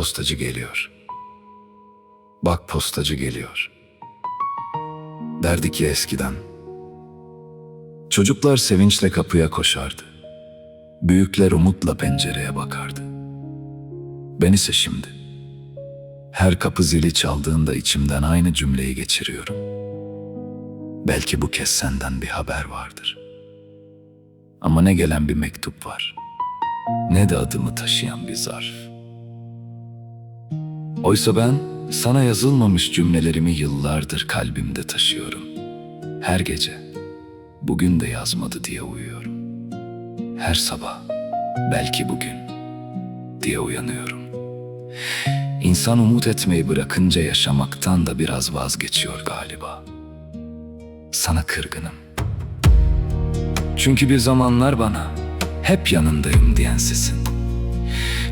postacı geliyor. Bak postacı geliyor. Derdi ki eskiden. Çocuklar sevinçle kapıya koşardı. Büyükler umutla pencereye bakardı. Ben ise şimdi her kapı zili çaldığında içimden aynı cümleyi geçiriyorum. Belki bu kez senden bir haber vardır. Ama ne gelen bir mektup var, ne de adımı taşıyan bir zarf. Oysa ben sana yazılmamış cümlelerimi yıllardır kalbimde taşıyorum. Her gece bugün de yazmadı diye uyuyorum. Her sabah belki bugün diye uyanıyorum. İnsan umut etmeyi bırakınca yaşamaktan da biraz vazgeçiyor galiba. Sana kırgınım. Çünkü bir zamanlar bana hep yanındayım diyen sesin.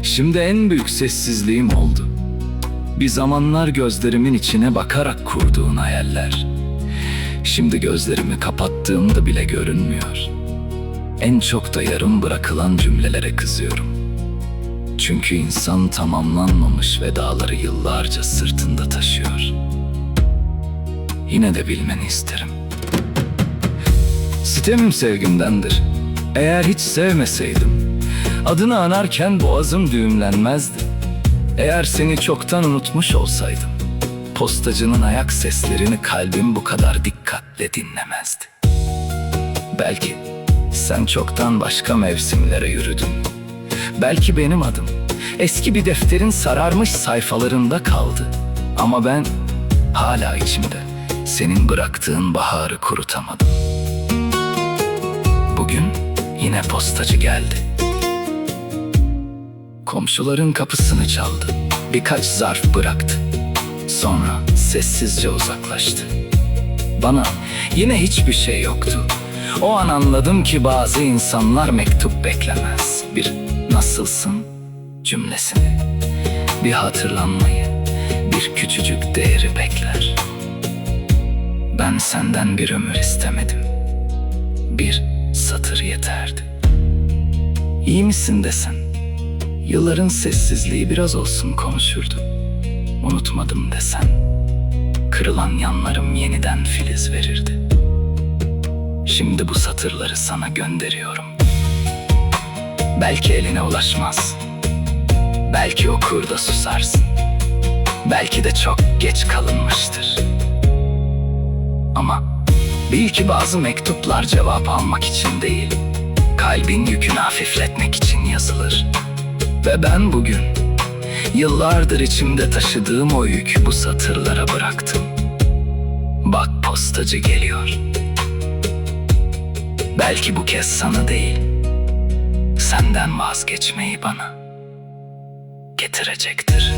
Şimdi en büyük sessizliğim oldu. Bir zamanlar gözlerimin içine bakarak kurduğun hayaller. Şimdi gözlerimi kapattığımda bile görünmüyor. En çok da yarım bırakılan cümlelere kızıyorum. Çünkü insan tamamlanmamış vedaları yıllarca sırtında taşıyor. Yine de bilmeni isterim. Sitemim sevgimdendir. Eğer hiç sevmeseydim, adını anarken boğazım düğümlenmezdi. Eğer seni çoktan unutmuş olsaydım, postacının ayak seslerini kalbim bu kadar dikkatle dinlemezdi. Belki sen çoktan başka mevsimlere yürüdün. Belki benim adım eski bir defterin sararmış sayfalarında kaldı. Ama ben hala içimde senin bıraktığın baharı kurutamadım. Bugün yine postacı geldi. Komşuların kapısını çaldı. Birkaç zarf bıraktı. Sonra sessizce uzaklaştı. Bana yine hiçbir şey yoktu. O an anladım ki bazı insanlar mektup beklemez. Bir nasılsın cümlesini, bir hatırlanmayı, bir küçücük değeri bekler. Ben senden bir ömür istemedim. Bir satır yeterdi. İyi misin desen, yılların sessizliği biraz olsun konuşurdu. Unutmadım desen, kırılan yanlarım yeniden filiz verirdi. Şimdi bu satırları sana gönderiyorum. Belki eline ulaşmaz. Belki okur da susarsın. Belki de çok geç kalınmıştır. Ama bil ki bazı mektuplar cevap almak için değil, kalbin yükünü hafifletmek için yazılır. Ve ben bugün yıllardır içimde taşıdığım o yükü bu satırlara bıraktım. Bak postacı geliyor. Belki bu kez sana değil, senden vazgeçmeyi bana getirecektir.